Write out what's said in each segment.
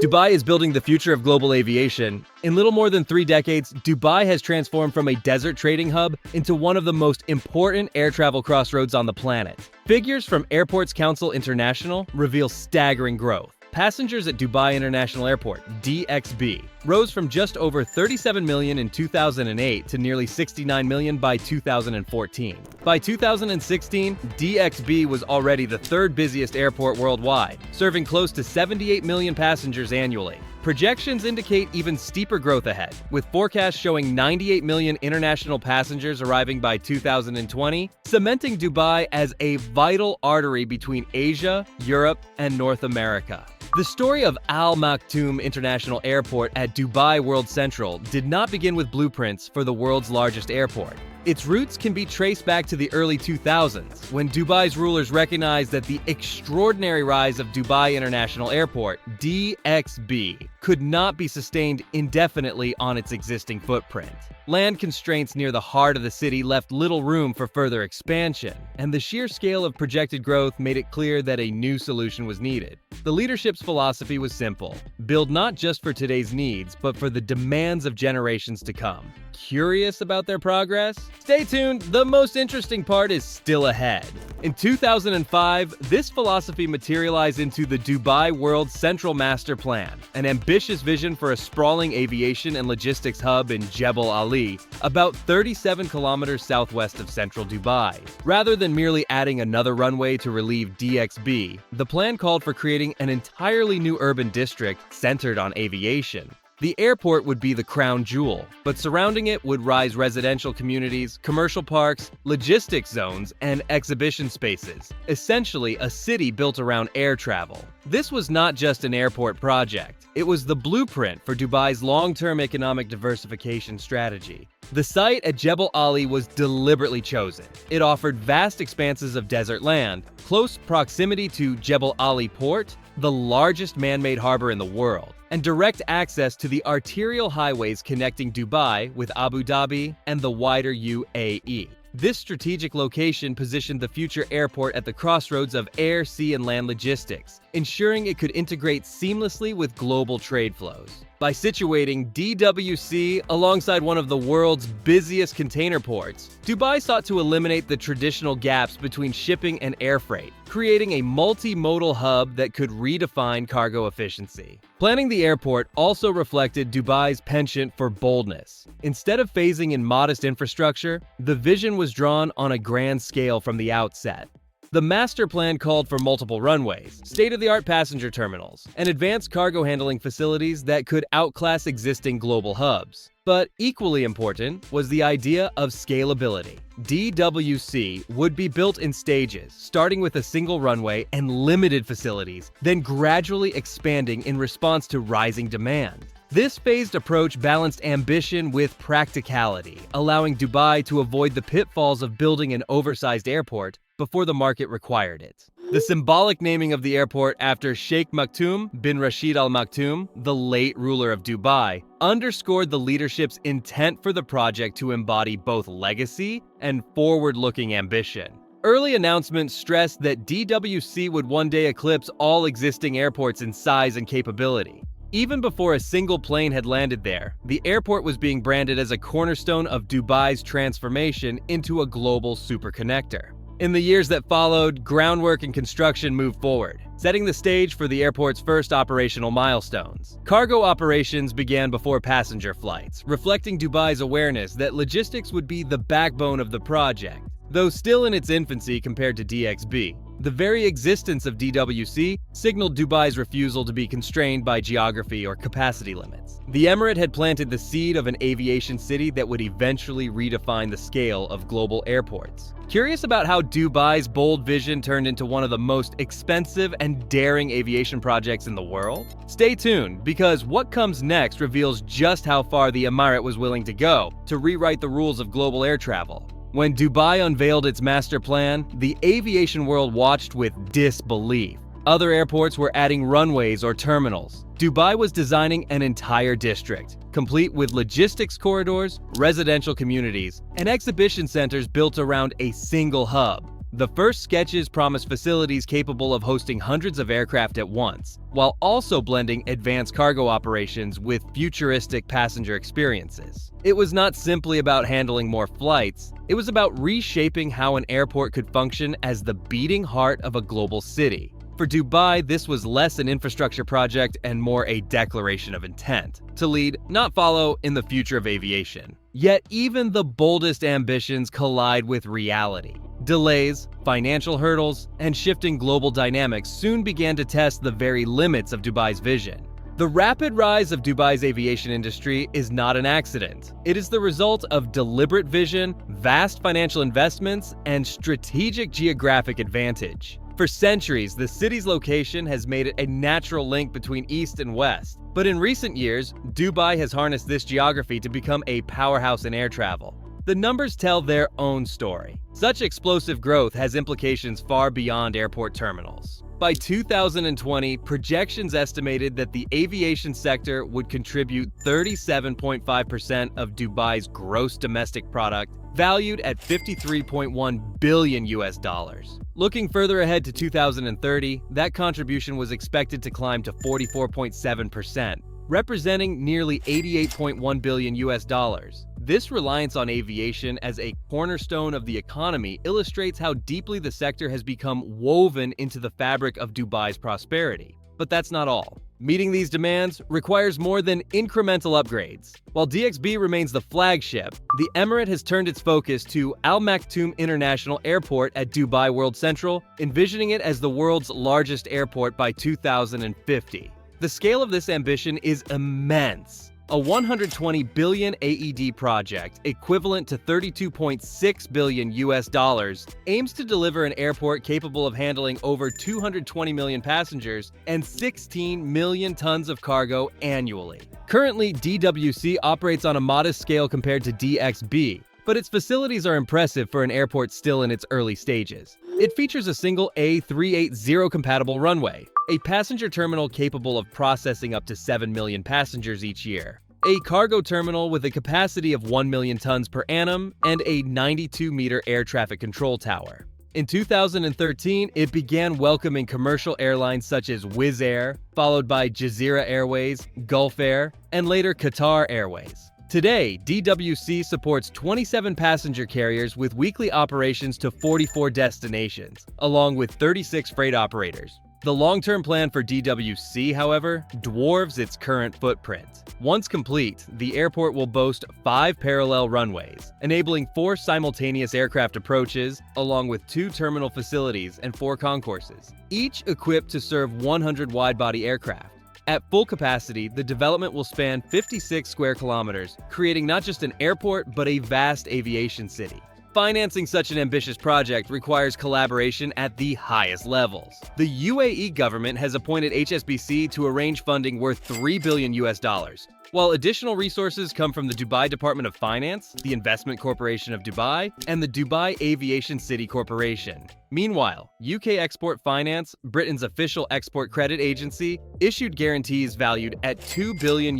Dubai is building the future of global aviation. In little more than 3 decades, Dubai has transformed from a desert trading hub into one of the most important air travel crossroads on the planet. Figures from Airports Council International reveal staggering growth. Passengers at Dubai International Airport, DXB, rose from just over 37 million in 2008 to nearly 69 million by 2014. By 2016, DXB was already the 3rd busiest airport worldwide, serving close to 78 million passengers annually. Projections indicate even steeper growth ahead, with forecasts showing 98 million international passengers arriving by 2020, cementing Dubai as a vital artery between Asia, Europe, and North America. The story of Al Maktoum International Airport at Dubai World Central did not begin with blueprints for the world's largest airport. Its roots can be traced back to the early 2000s, when Dubai's rulers recognized that the extraordinary rise of Dubai International Airport, DXB, could not be sustained indefinitely on its existing footprint. Land constraints near the heart of the city left little room for further expansion, and the sheer scale of projected growth made it clear that a new solution was needed. The leadership's philosophy was simple: build not just for today's needs, but for the demands of generations to come. Curious about their progress? Stay tuned, the most interesting part is still ahead. In 2005, this philosophy materialized into the Dubai World Central Master Plan, an ambitious vision for a sprawling aviation and logistics hub in Jebel Ali, about 37 kilometers southwest of central Dubai. Rather than merely adding another runway to relieve DXB, the plan called for creating an entirely new urban district centered on aviation. The airport would be the crown jewel, but surrounding it would rise residential communities, commercial parks, logistics zones, and exhibition spaces, essentially a city built around air travel. This was not just an airport project, it was the blueprint for Dubai's long-term economic diversification strategy. The site at Jebel Ali was deliberately chosen. It offered vast expanses of desert land, close proximity to Jebel Ali Port, the largest man-made harbor in the world, and direct access to the arterial highways connecting Dubai with Abu Dhabi and the wider UAE. This strategic location positioned the future airport at the crossroads of air, sea, and land logistics, ensuring it could integrate seamlessly with global trade flows. By situating DWC alongside one of the world's busiest container ports, Dubai sought to eliminate the traditional gaps between shipping and air freight, creating a multimodal hub that could redefine cargo efficiency. Planning the airport also reflected Dubai's penchant for boldness. Instead of phasing in modest infrastructure, the vision was drawn on a grand scale from the outset. The master plan called for multiple runways, state-of-the-art passenger terminals, and advanced cargo handling facilities that could outclass existing global hubs. But equally important was the idea of scalability. DWC would be built in stages, starting with a single runway and limited facilities, then gradually expanding in response to rising demand. This phased approach balanced ambition with practicality, allowing Dubai to avoid the pitfalls of building an oversized airport before the market required it. The symbolic naming of the airport after Sheikh Maktoum bin Rashid Al Maktoum, the late ruler of Dubai, underscored the leadership's intent for the project to embody both legacy and forward-looking ambition. Early announcements stressed that DWC would one day eclipse all existing airports in size and capability. Even before a single plane had landed there, the airport was being branded as a cornerstone of Dubai's transformation into a global superconnector. In the years that followed, groundwork and construction moved forward, setting the stage for the airport's first operational milestones. Cargo operations began before passenger flights, reflecting Dubai's awareness that logistics would be the backbone of the project. Though still in its infancy compared to DXB, the very existence of DWC signaled Dubai's refusal to be constrained by geography or capacity limits. The emirate had planted the seed of an aviation city that would eventually redefine the scale of global airports. Curious about how Dubai's bold vision turned into one of the most expensive and daring aviation projects in the world? Stay tuned, because what comes next reveals just how far the emirate was willing to go to rewrite the rules of global air travel. When Dubai unveiled its master plan, the aviation world watched with disbelief. Other airports were adding runways or terminals. Dubai was designing an entire district, complete with logistics corridors, residential communities, and exhibition centers built around a single hub. The first sketches promised facilities capable of hosting hundreds of aircraft at once, while also blending advanced cargo operations with futuristic passenger experiences. It was not simply about handling more flights, it was about reshaping how an airport could function as the beating heart of a global city. For Dubai, this was less an infrastructure project and more a declaration of intent to lead, not follow, in the future of aviation. Yet even the boldest ambitions collide with reality. Delays, financial hurdles, and shifting global dynamics soon began to test the very limits of Dubai's vision. The rapid rise of Dubai's aviation industry is not an accident. It is the result of deliberate vision, vast financial investments, and strategic geographic advantage. For centuries, the city's location has made it a natural link between East and West. But in recent years, Dubai has harnessed this geography to become a powerhouse in air travel. The numbers tell their own story. Such explosive growth has implications far beyond airport terminals. By 2020, projections estimated that the aviation sector would contribute 37.5% of Dubai's gross domestic product, valued at $53.1 billion. Looking further ahead to 2030, that contribution was expected to climb to 44.7%, representing nearly $88.1 billion. This reliance on aviation as a cornerstone of the economy illustrates how deeply the sector has become woven into the fabric of Dubai's prosperity. But that's not all. Meeting these demands requires more than incremental upgrades. While DXB remains the flagship, the Emirate has turned its focus to Al Maktoum International Airport at Dubai World Central, envisioning it as the world's largest airport by 2050. The scale of this ambition is immense. A 120 billion AED project, equivalent to $32.6 billion, aims to deliver an airport capable of handling over 220 million passengers and 16 million tons of cargo annually. Currently, DWC operates on a modest scale compared to DXB, but its facilities are impressive for an airport still in its early stages. It features a single A380 compatible runway, a passenger terminal capable of processing up to 7 million passengers each year, a cargo terminal with a capacity of 1 million tons per annum, and a 92-meter air traffic control tower. In 2013, it began welcoming commercial airlines such as Wizz Air, followed by Jazeera Airways, Gulf Air, and later Qatar Airways. Today, DWC supports 27 passenger carriers with weekly operations to 44 destinations, along with 36 freight operators. The long-term plan for DWC, however, dwarfs its current footprint. Once complete, the airport will boast 5 parallel runways, enabling 4 simultaneous aircraft approaches, along with 2 terminal facilities and 4 concourses, each equipped to serve 100 wide-body aircraft. At full capacity, the development will span 56 square kilometers, creating not just an airport, but a vast aviation city. Financing such an ambitious project requires collaboration at the highest levels. The UAE government has appointed HSBC to arrange funding worth $3 billion, while additional resources come from the Dubai Department of Finance, the Investment Corporation of Dubai, and the Dubai Aviation City Corporation. Meanwhile, UK Export Finance, Britain's official export credit agency, issued guarantees valued at $2 billion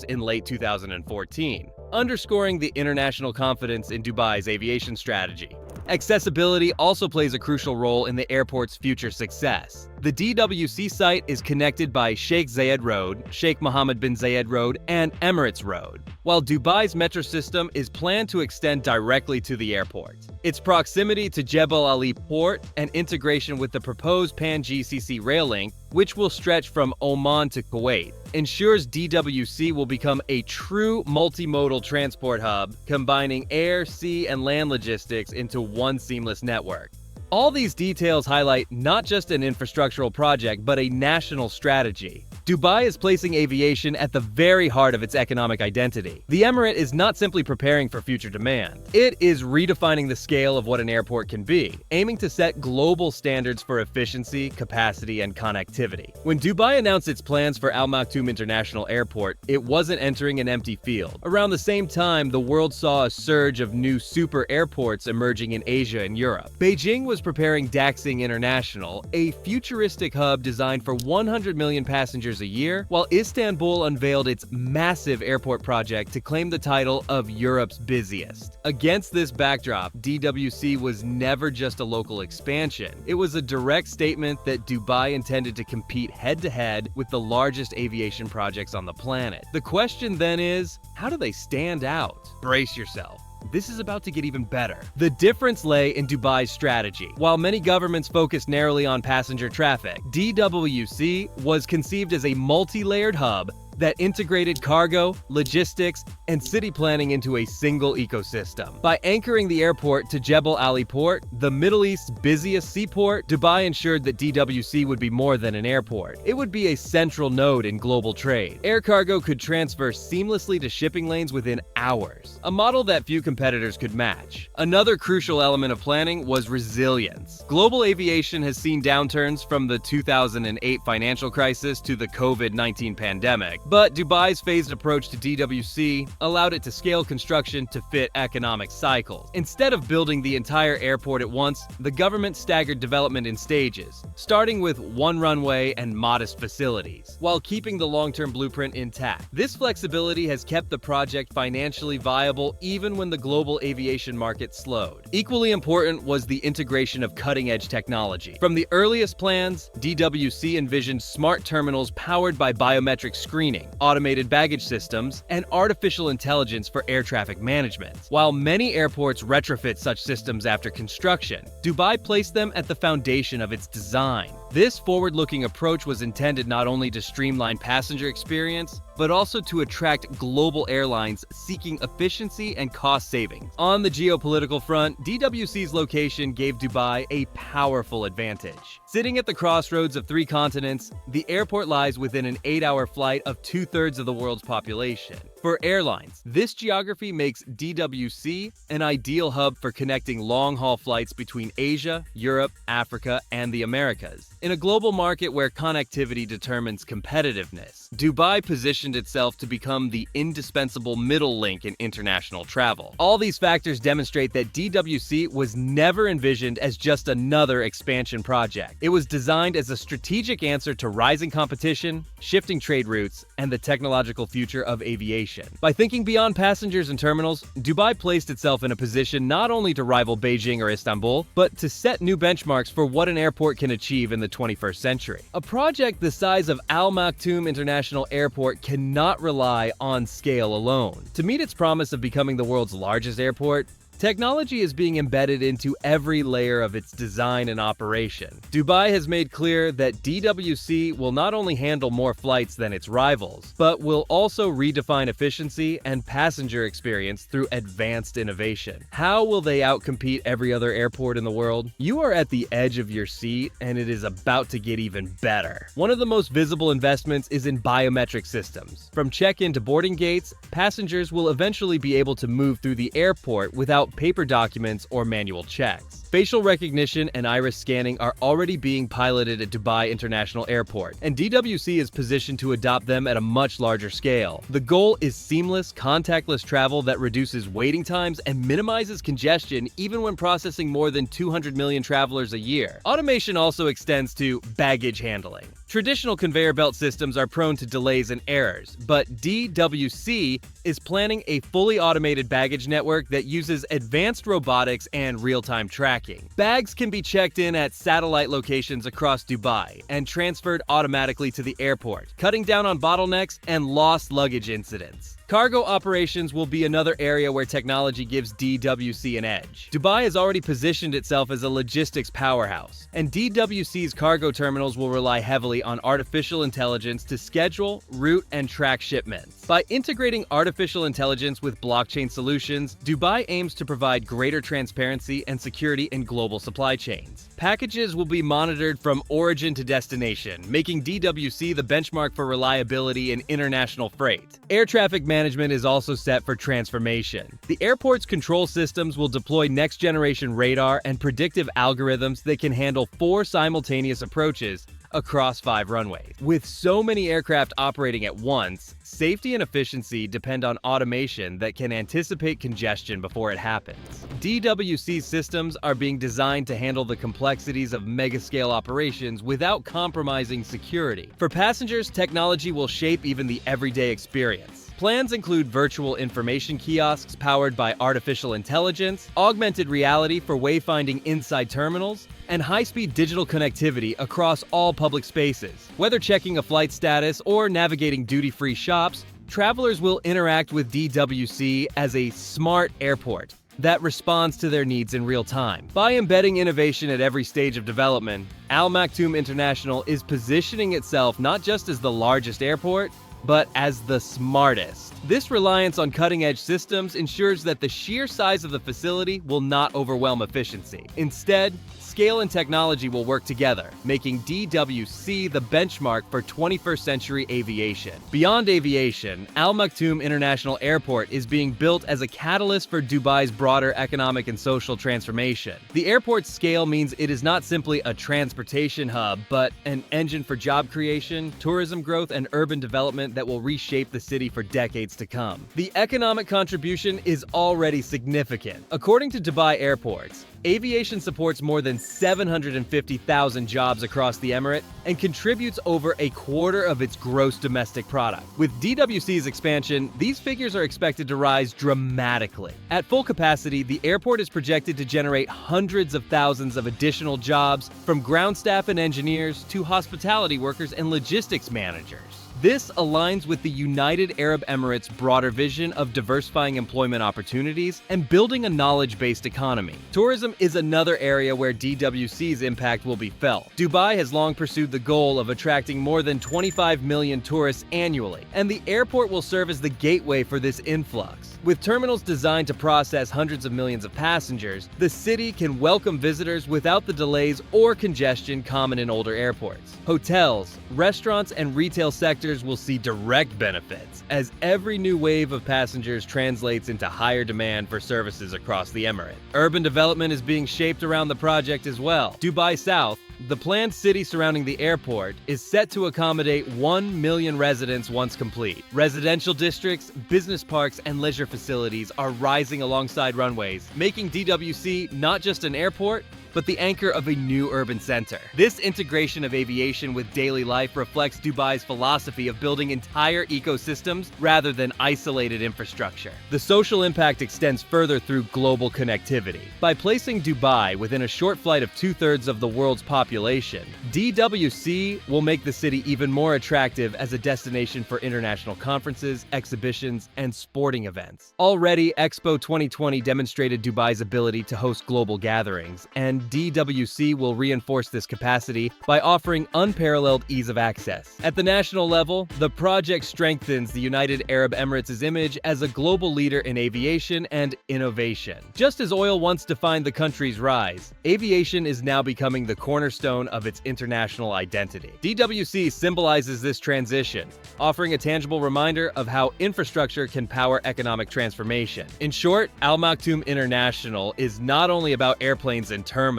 in late 2014, underscoring the international confidence in Dubai's aviation strategy. Accessibility also plays a crucial role in the airport's future success. The DWC site is connected by Sheikh Zayed Road, Sheikh Mohammed bin Zayed Road, and Emirates Road, while Dubai's metro system is planned to extend directly to the airport. Its proximity to Jebel Ali Port and integration with the proposed Pan-GCC rail link, which will stretch from Oman to Kuwait, ensures DWC will become a true multimodal transport hub, combining air, sea, and land logistics into one seamless network. All these details highlight not just an infrastructural project, but a national strategy. Dubai is placing aviation at the very heart of its economic identity. The Emirate is not simply preparing for future demand. It is redefining the scale of what an airport can be, aiming to set global standards for efficiency, capacity, and connectivity. When Dubai announced its plans for Al Maktoum International Airport, it wasn't entering an empty field. Around the same time, the world saw a surge of new super airports emerging in Asia and Europe. Beijing was preparing Daxing International, a futuristic hub designed for 100 million passengers passengers a year, while Istanbul unveiled its massive airport project to claim the title of Europe's busiest. Against this backdrop, DWC was never just a local expansion. It was a direct statement that Dubai intended to compete head-to-head with the largest aviation projects on the planet. The question then is, how do they stand out? Brace yourself. This is about to get even better. The difference lay in Dubai's strategy. While many governments focused narrowly on passenger traffic, DWC was conceived as a multi-layered hub that integrated cargo, logistics, and city planning into a single ecosystem. By anchoring the airport to Jebel Ali Port, the Middle East's busiest seaport, Dubai ensured that DWC would be more than an airport. It would be a central node in global trade. Air cargo could transfer seamlessly to shipping lanes within hours, a model that few competitors could match. Another crucial element of planning was resilience. Global aviation has seen downturns from the 2008 financial crisis to the COVID-19 pandemic, but Dubai's phased approach to DWC allowed it to scale construction to fit economic cycles. Instead of building the entire airport at once, the government staggered development in stages, starting with one runway and modest facilities, while keeping the long-term blueprint intact. This flexibility has kept the project financially viable even when the global aviation market slowed. Equally important was the integration of cutting-edge technology. From the earliest plans, DWC envisioned smart terminals powered by biometric screening, automated baggage systems, and artificial intelligence for air traffic management. While many airports retrofit such systems after construction, Dubai placed them at the foundation of its design. This forward-looking approach was intended not only to streamline passenger experience, but also to attract global airlines seeking efficiency and cost savings. On the geopolitical front, DWC's location gave Dubai a powerful advantage. Sitting at the crossroads of 3 continents, the airport lies within an 8-hour flight of 2/3 of the world's population. For airlines, this geography makes DWC an ideal hub for connecting long-haul flights between Asia, Europe, Africa, and the Americas. In a global market where connectivity determines competitiveness, Dubai positioned itself to become the indispensable middle link in international travel. All these factors demonstrate that DWC was never envisioned as just another expansion project. It was designed as a strategic answer to rising competition, shifting trade routes, and the technological future of aviation. By thinking beyond passengers and terminals, Dubai placed itself in a position not only to rival Beijing or Istanbul, but to set new benchmarks for what an airport can achieve in the 21st century. A project the size of Al Maktoum International Airport cannot rely on scale alone. To meet its promise of becoming the world's largest airport, technology is being embedded into every layer of its design and operation. Dubai has made clear that DWC will not only handle more flights than its rivals, but will also redefine efficiency and passenger experience through advanced innovation. How will they outcompete every other airport in the world? You are at the edge of your seat, and it is about to get even better. One of the most visible investments is in biometric systems. From check-in to boarding gates, passengers will eventually be able to move through the airport without paper documents or manual checks. Facial recognition and iris scanning are already being piloted at Dubai International Airport, and DWC is positioned to adopt them at a much larger scale. The goal is seamless, contactless travel that reduces waiting times and minimizes congestion even when processing more than 200 million travelers a year. Automation also extends to baggage handling. Traditional conveyor belt systems are prone to delays and errors, but DWC is planning a fully automated baggage network that uses advanced robotics and real-time tracking. Bags can be checked in at satellite locations across Dubai and transferred automatically to the airport, cutting down on bottlenecks and lost luggage incidents. Cargo operations will be another area where technology gives DWC an edge. Dubai has already positioned itself as a logistics powerhouse, and DWC's cargo terminals will rely heavily on artificial intelligence to schedule, route, and track shipments. By integrating artificial intelligence with blockchain solutions, Dubai aims to provide greater transparency and security in global supply chains. Packages will be monitored from origin to destination, making DWC the benchmark for reliability in international freight. Air traffic management is also set for transformation. The airport's control systems will deploy next-generation radar and predictive algorithms that can handle 4 simultaneous approaches across 5 runways. With so many aircraft operating at once, safety and efficiency depend on automation that can anticipate congestion before it happens. DWC systems are being designed to handle the complexities of mega-scale operations without compromising security. For passengers, technology will shape even the everyday experience. Plans include virtual information kiosks powered by artificial intelligence, augmented reality for wayfinding inside terminals, and high-speed digital connectivity across all public spaces. Whether checking a flight status or navigating duty-free shops, travelers will interact with DWC as a smart airport that responds to their needs in real time. By embedding innovation at every stage of development, Al Maktoum International is positioning itself not just as the largest airport, but as the smartest. This reliance on cutting-edge systems ensures that the sheer size of the facility will not overwhelm efficiency. Instead, scale and technology will work together, making DWC the benchmark for 21st century aviation. Beyond aviation, Al Maktoum International Airport is being built as a catalyst for Dubai's broader economic and social transformation. The airport's scale means it is not simply a transportation hub, but an engine for job creation, tourism growth, and urban development that will reshape the city for decades to come. The economic contribution is already significant. According to Dubai Airports, aviation supports more than 750,000 jobs across the emirate and contributes over a quarter of its gross domestic product. With DWC's expansion, these figures are expected to rise dramatically. At full capacity, the airport is projected to generate hundreds of thousands of additional jobs, from ground staff and engineers to hospitality workers and logistics managers. This aligns with the United Arab Emirates' broader vision of diversifying employment opportunities and building a knowledge-based economy. Tourism is another area where DWC's impact will be felt. Dubai has long pursued the goal of attracting more than 25 million tourists annually, and the airport will serve as the gateway for this influx. With terminals designed to process hundreds of millions of passengers, the city can welcome visitors without the delays or congestion common in older airports. Hotels, restaurants, and retail sectors will see direct benefits, as every new wave of passengers translates into higher demand for services across the emirate. Urban development is being shaped around the project as well. Dubai South, the planned city surrounding the airport, is set to accommodate 1 million residents once complete. Residential districts, business parks, and leisure facilities are rising alongside runways, making DWC not just an airport, but the anchor of a new urban center. This integration of aviation with daily life reflects Dubai's philosophy of building entire ecosystems rather than isolated infrastructure. The social impact extends further through global connectivity. By placing Dubai within a short flight of 2/3 of the world's population, DWC will make the city even more attractive as a destination for international conferences, exhibitions, and sporting events. Already, Expo 2020 demonstrated Dubai's ability to host global gatherings, and DWC will reinforce this capacity by offering unparalleled ease of access. At the national level, the project strengthens the United Arab Emirates' image as a global leader in aviation and innovation. Just as oil once defined the country's rise, aviation is now becoming the cornerstone of its international identity. DWC symbolizes this transition, offering a tangible reminder of how infrastructure can power economic transformation. In short, Al Maktoum International is not only about airplanes and terminals.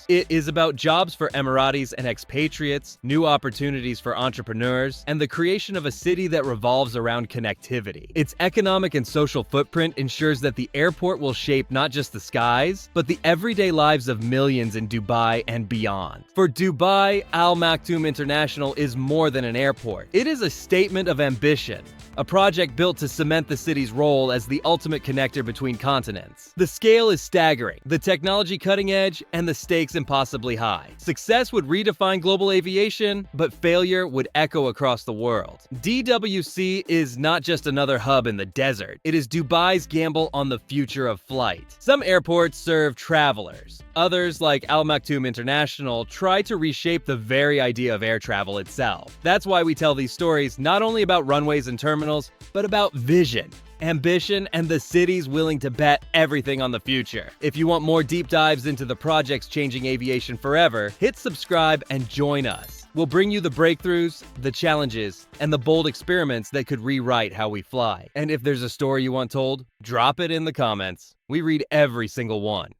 It is about jobs for Emiratis and expatriates, new opportunities for entrepreneurs, and the creation of a city that revolves around connectivity. Its economic and social footprint ensures that the airport will shape not just the skies, but the everyday lives of millions in Dubai and beyond. For Dubai, Al Maktoum International is more than an airport. It is a statement of ambition, a project built to cement the city's role as the ultimate connector between continents. The scale is staggering, the technology cutting edge, and the stakes impossibly high. Success would redefine global aviation, but failure would echo across the world. DWC is not just another hub in the desert. It is Dubai's gamble on the future of flight. Some airports serve travelers. Others, like Al Maktoum International, try to reshape the very idea of air travel itself. That's why we tell these stories not only about runways and terminals, but about vision, ambition, and the cities willing to bet everything on the future. If you want more deep dives into the projects changing aviation forever, hit subscribe and join us. We'll bring you the breakthroughs, the challenges, and the bold experiments that could rewrite how we fly. And if there's a story you want told, drop it in the comments. We read every single one.